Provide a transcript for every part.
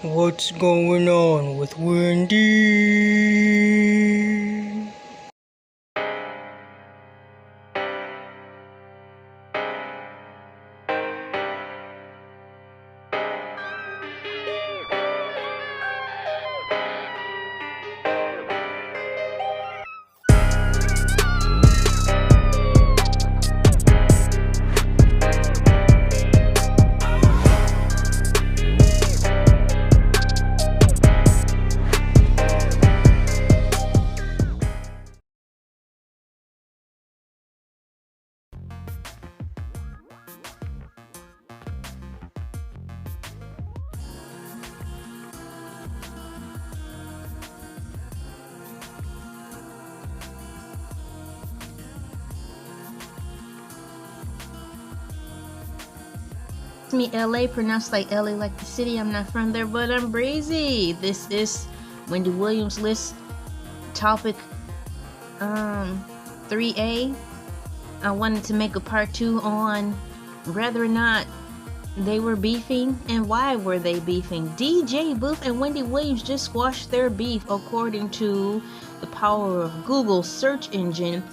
What's going on with Wendy? Me LA, pronounced like LA like the city. I'm not from there, but I'm brazy. This is Wendy Williams list topic 3A. I wanted to make a part 2 on whether or not they were beefing and why were they beefing. DJ Boof and Wendy Williams just squashed their beef according to the power of Google's search engine.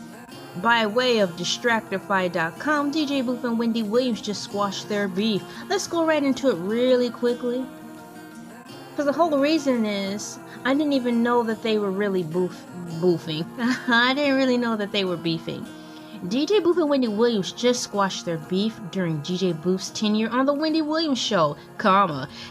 By way of DISTRACTIFY.com, DJ Boof and Wendy Williams just squashed their beef. Let's go right into it really quickly. Because the whole reason is, I didn't even know that they were really boofing. I didn't really know that they were beefing. DJ Boof and Wendy Williams just squashed their beef during DJ Boof's tenure on The Wendy Williams Show,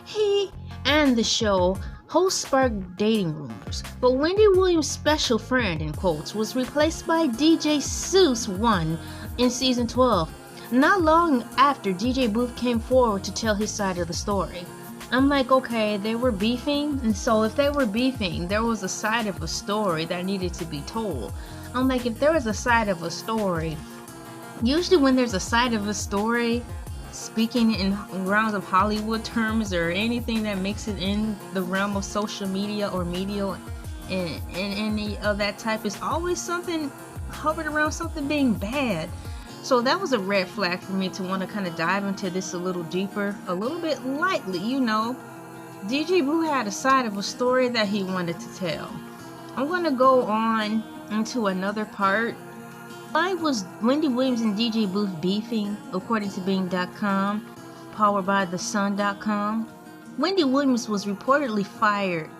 he and the show host sparked dating rumors, but Wendy Williams' special friend, in quotes, was replaced by DJ Seuss 1 in season 12, not long after DJ Boof came forward to tell his side of the story. I'm like, okay, they were beefing, and so if they were beefing, there was a side of a story that needed to be told. I'm like, if there was a side of a story, usually when there's a side of a story, speaking in realms of Hollywood terms or anything that makes it in the realm of social media or media and any of that type, is always something hovered around something being bad. So that was a red flag for me to want to kind of dive into this a little deeper, a little bit lightly, you know. DJ Boo had a side of a story that he wanted to tell. I'm going to go on into another part. Why was Wendy Williams and DJ Boof beefing, according to Bing.com, powered by TheSun.com? Wendy Williams has reportedly fired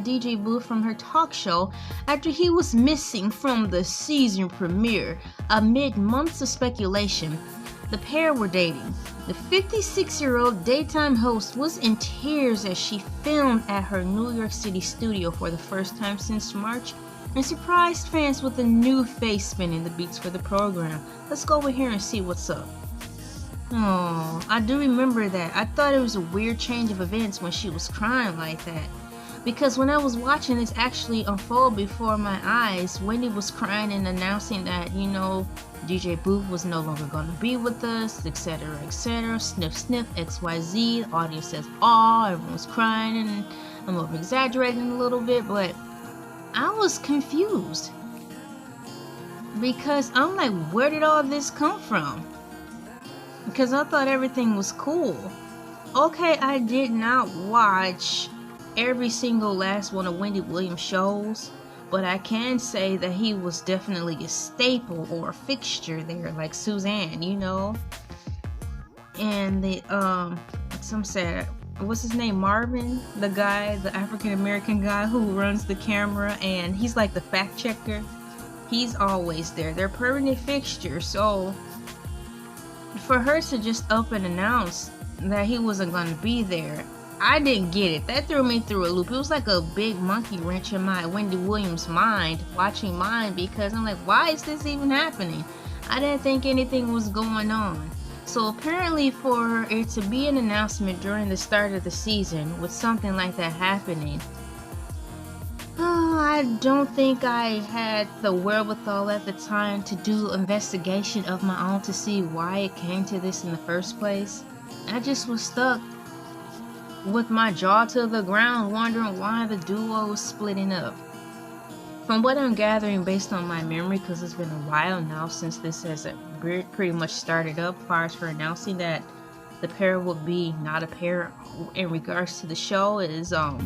DJ Boof from her talk show after he was missing from the season premiere. Amid months of speculation, the pair were dating. The 56-year-old daytime host was in tears as she filmed at her New York City studio for the first time since March, and surprised fans with a new face spinning the beats for the program. Let's go over here and see what's up. Oh, I do remember that. I thought it was a weird change of events when she was crying like that. Because when I was watching this actually unfold before my eyes, Wendy was crying and announcing that, you know, DJ Boof was no longer going to be with us, etc., etc. Sniff, sniff, XYZ. The audience says, "Aw," everyone's crying, and I'm over exaggerating a little bit, but I was confused because I'm like, where did all this come from? Because I thought everything was cool. Okay, I did not watch every single last one of Wendy Williams' shows, but I can say that he was definitely a staple or a fixture there, like Suzanne, you know. And the some said, what's his name, Marvin, the guy, the African American guy who runs the camera, and he's like the fact checker. He's always there. They're permanent fixtures. So for her to just up and announce that he wasn't going to be there, I didn't get it. That threw me through a loop. It was like a big monkey wrench in my Wendy Williams mind, watching mine, because I'm like, why is this even happening? I didn't think anything was going on. So apparently for it to be an announcement during the start of the season with something like that happening, I don't think I had the wherewithal at the time to do investigation of my own to see why it came to this in the first place. I just was stuck with my jaw to the ground wondering why the duo was splitting up. From what I'm gathering based on my memory, because it's been a while now since this has pretty much started up, as far as for announcing that the pair would be not a pair in regards to the show is I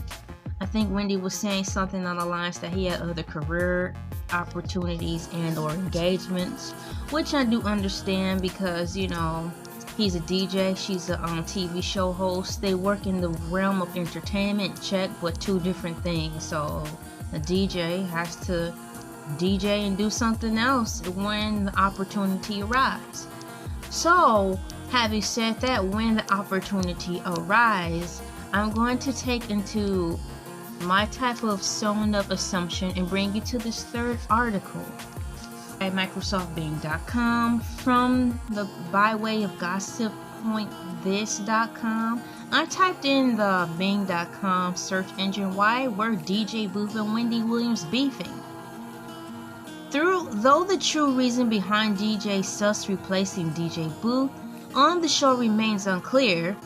think Wendy was saying something on the lines that he had other career opportunities and or engagements, which I do understand because, you know, he's a DJ, she's a TV show host. They work in the realm of entertainment, check, but two different things. So a DJ has to DJ and do something else when the opportunity arrives. So, having said that, when the opportunity arrives, I'm going to take into my type of sewn up assumption and bring you to this third article at microsoftbing.com from the by way of gossip.this.com. I typed in the bing.com search engine, why were DJ Boof and Wendy Williams beefing? Though the true reason behind DJ Sus replacing DJ Boof on the show remains unclear,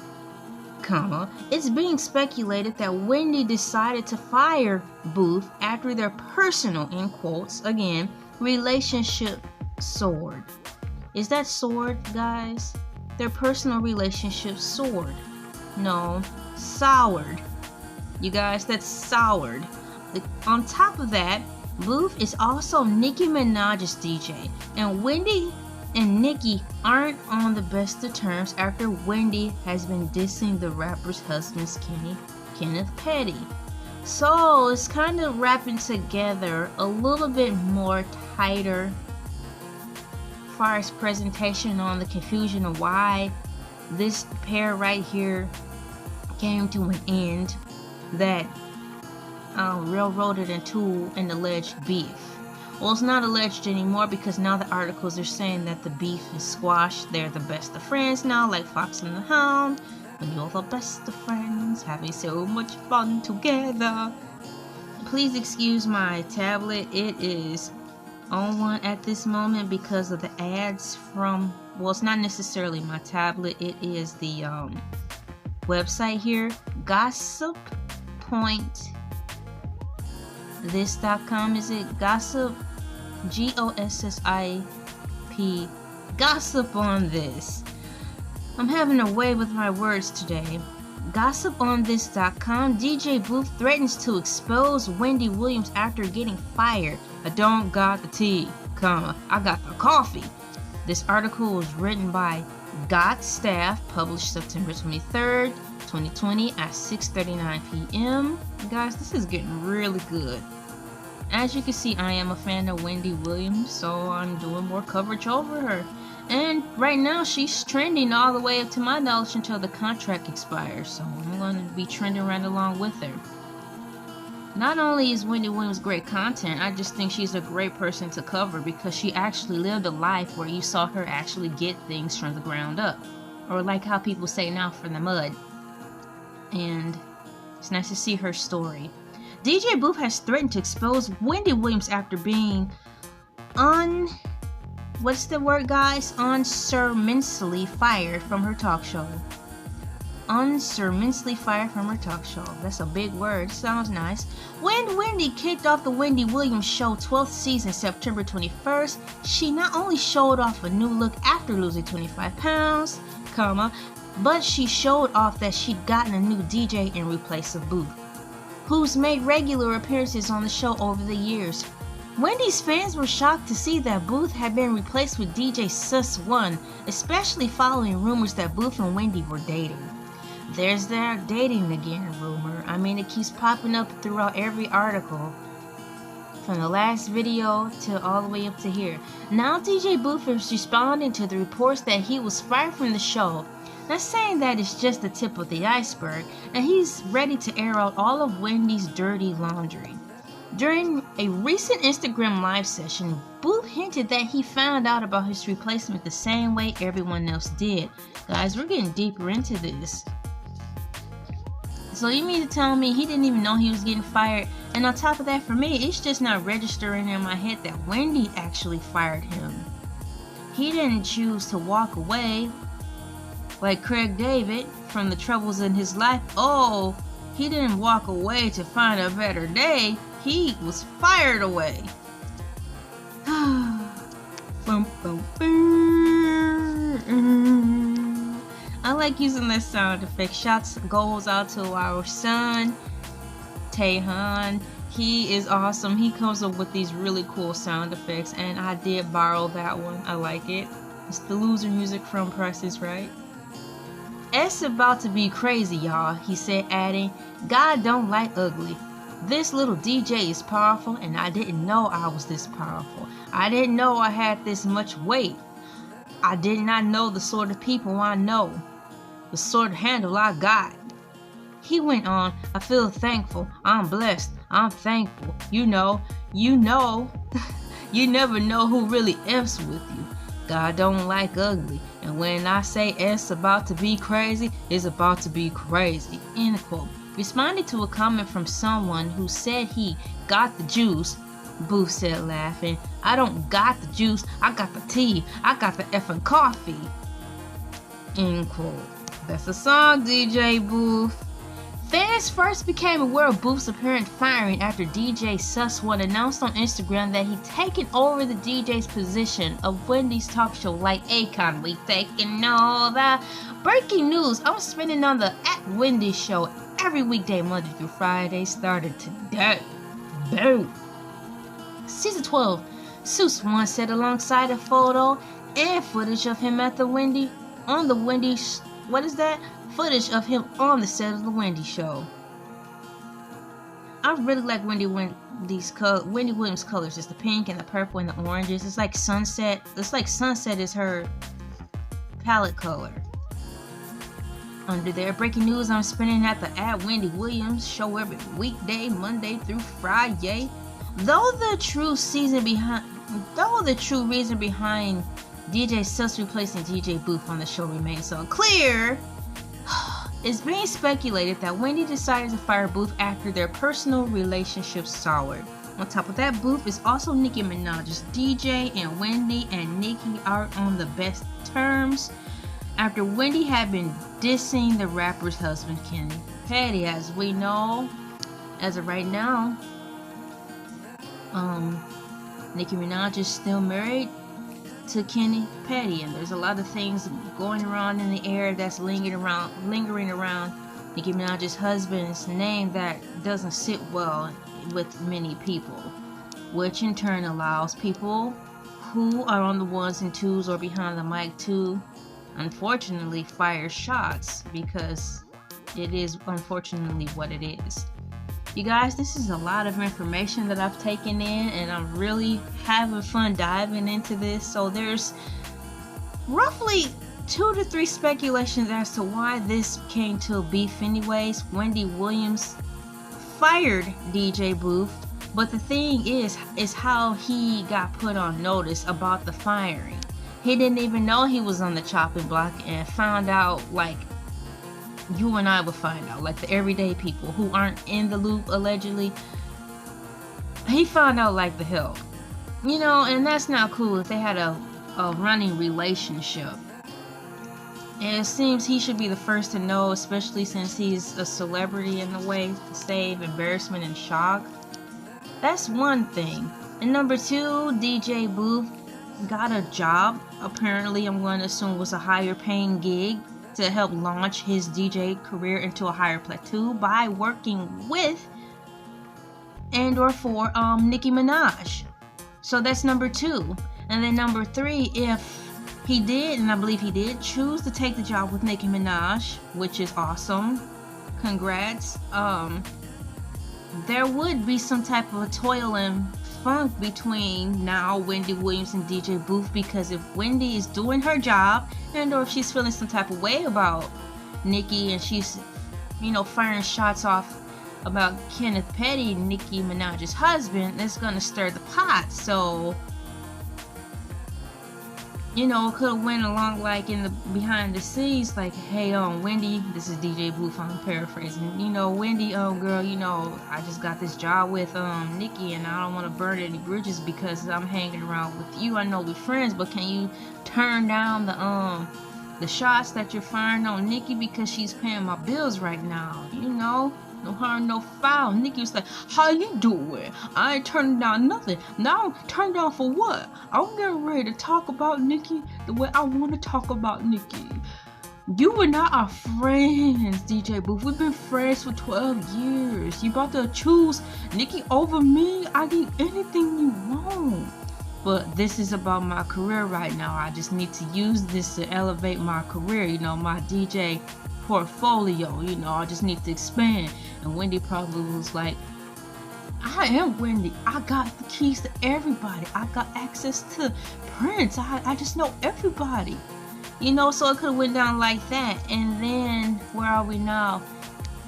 it's being speculated that Wendy decided to fire Boof after their personal, in quotes, again, relationship soared. Is that soared, guys? Their personal relationship soared. No, soured. You guys, that's soured. On top of that, Boof is also Nicki Minaj's DJ, and Wendy and Nicki aren't on the best of terms after Wendy has been dissing the rapper's husband's Kenneth Petty. So it's kind of wrapping together a little bit more tighter as far as presentation on the confusion of why this pair right here came to an end that railroaded into an alleged beef. Well, it's not alleged anymore because now the articles are saying that the beef is squashed. They're the best of friends now, like Fox and the Hound. When you're the best of friends, having so much fun together. Please excuse my tablet. It is on one at this moment because of the ads from, well, it's not necessarily my tablet. It is the website here, gossip.this.com. Is it gossip? GOSSIP. Gossip on this. I'm having a way with my words today. GossipOnThis.com. DJ Boof threatens to expose Wendy Williams after getting fired. I don't got the tea, I got the coffee. This article was written by Got Staff, published September 23rd, 2020 at 6:39 p.m. Guys, this is getting really good. As you can see, I am a fan of Wendy Williams, so I'm doing more coverage over her. And right now, she's trending all the way up to my knowledge until the contract expires, so I'm going to be trending right along with her. Not only is Wendy Williams great content, I just think she's a great person to cover because she actually lived a life where you saw her actually get things from the ground up. Or like how people say now, from the mud. And it's nice to see her story. DJ Boof has threatened to expose Wendy Williams after being unceremoniously fired from her talk show. Unceremoniously fired from her talk show. That's a big word. Sounds nice. When Wendy kicked off the Wendy Williams Show 12th season September 21st, she not only showed off a new look after losing 25 pounds, but she showed off that she'd gotten a new DJ in replace of Boof, who's made regular appearances on the show over the years. Wendy's fans were shocked to see that Boof had been replaced with DJ Sus One, especially following rumors that Boof and Wendy were dating. There's that dating again rumor. I mean, it keeps popping up throughout every article, from the last video to all the way up to here. Now DJ Boof is responding to the reports that he was fired from the show. Not saying that it's just the tip of the iceberg, and he's ready to air out all of Wendy's dirty laundry. During a recent Instagram live session, Boof hinted that he found out about his replacement the same way everyone else did. Guys, we're getting deeper into this. So you mean to tell me he didn't even know he was getting fired? And on top of that, for me, it's just not registering in my head that Wendy actually fired him. He didn't choose to walk away like Craig David from the troubles in his life. Oh, he didn't walk away to find a better day. He was fired away. I like like using that sound effect. Shots goes out to our son, Taehan. He is awesome. He comes up with these really cool sound effects, and I did borrow that one. I like it. It's the loser music from Price is Right. "It's about to be crazy, y'all," he said, adding, "God don't like ugly. This little DJ is powerful, and I didn't know I was this powerful. I didn't know I had this much weight. I did not know the sort of people I know, the sort of handle I got." He went on, "I feel thankful. I'm blessed. I'm thankful. You know, you never know who really F's with you. God don't like ugly. And when I say it's about to be crazy, it's about to be crazy." End quote. Responding to a comment from someone who said he got the juice, Boof said, laughing, "I don't got the juice, I got the tea. I got the effing coffee." End quote. That's the song, DJ Boof. Fans first became aware of Boof's apparent firing after DJ Sus1 announced on Instagram that he'd taken over the DJ's position of Wendy's talk show like Akon. We taking over. Breaking news, I'm spinning on the @Wendy show every weekday Monday through Friday started today. Boom. Season 12, Sus1 said alongside a photo and footage of him at the Wendy, on the Wendy, what is that? Footage of him on the set of the Wendy show. I really like Wendy Williams colors. It's the pink and the purple and the oranges. It's like sunset. It's like sunset is her palette color. Under there, breaking news, I'm spinning at the @Wendy Williams show every weekday, Monday through Friday. Though the true reason behind DJ Sus replacing DJ Boof on the show remains unclear, it's being speculated that Wendy decided to fire Boof after their personal relationship soured. On top of that, Boof is also Nicki Minaj's DJ, and Wendy and Nicki are on the best terms after Wendy had been dissing the rapper's husband, Kenny Petty. As we know, as of right now, Nicki Minaj is still married to Kenny Petty, and there's a lot of things going around in the air that's lingering around Nicki Minaj's husband's name that doesn't sit well with many people, which in turn allows people who are on the ones and twos or behind the mic to unfortunately fire shots, because it is unfortunately what it is. You guys, this is a lot of information that I've taken in, and I'm really having fun diving into this. So there's roughly 2 to 3 speculations as to why this came to a beef anyways. Wendy Williams fired DJ Boof, but the thing is how he got put on notice about the firing. He didn't even know he was on the chopping block and found out like you and I would find out, like the everyday people who aren't in the loop allegedly. He found out like the hell, you know, and that's not cool if they had a running relationship. And it seems he should be the first to know, especially since he's a celebrity in a way, to save embarrassment and shock. That's one thing. And number 2, DJ Boof got a job, apparently I'm going to assume was a higher paying gig, to help launch his DJ career into a higher plateau by working with and or for Nicki Minaj. So that's number 2. And then number 3, if he did, and I believe he did, choose to take the job with Nicki Minaj, which is awesome, congrats, there would be some type of a toil and funk between now Wendy Williams and DJ Boof, because if Wendy is doing her job and or if she's feeling some type of way about Nicki and she's, you know, firing shots off about Kenneth Petty, Nicki Minaj's husband, that's gonna stir the pot. So, you know, could have went along like in the behind the scenes, like, hey, Wendy, this is DJ Boof, I'm paraphrasing. You know, Wendy, girl, you know, I just got this job with Nicki, and I don't want to burn any bridges because I'm hanging around with you. I know we're friends, but can you turn down the shots that you're firing on Nicki because she's paying my bills right now? You know, no harm, no foul. Nicki was like, how you doing? I ain't turning down nothing. Now, turn down for what? I'm getting ready to talk about Nicki the way I want to talk about Nicki. You and I are friends, DJ Boof. We've been friends for 12 years. You about to choose Nikki over me? I need anything you want. But this is about my career right now. I just need to use this to elevate my career, you know, my DJ portfolio. You know, I just need to expand. And Wendy probably was like, I am Wendy. I got the keys to everybody. I got access to Prince. I just know everybody. You know, so it could have went down like that. And then, where are we now?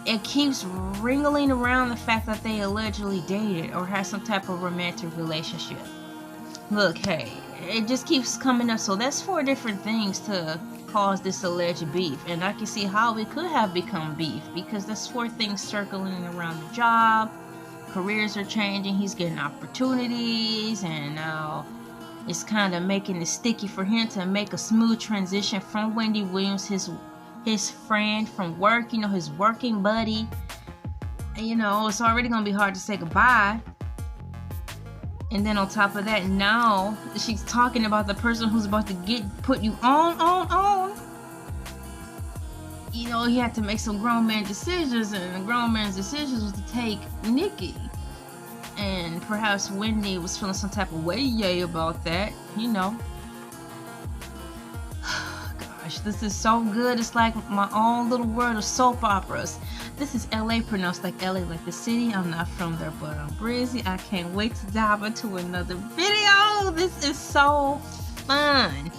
It keeps wriggling around the fact that they allegedly dated or had some type of romantic relationship. Look, hey, it just keeps coming up. So that's 4 different things to cause this alleged beef. And I can see how it could have become beef, because there's 4 things circling around the job. Careers are changing. He's getting opportunities, and now it's kind of making it sticky for him to make a smooth transition from Wendy Williams, his friend from work, you know, his working buddy. And, you know, it's already going to be hard to say goodbye. And then on top of that, now she's talking about the person who's about to put you on. You know, he had to make some grown man decisions, and the grown man's decisions was to take Nikki. And perhaps Wendy was feeling some type of way about that, you know. Gosh, this is so good. It's like my own little world of soap operas. This is LA, pronounced like LA, like the city. I'm not from there, but I'm breezy. I can't wait to dive into another video. This is so fun.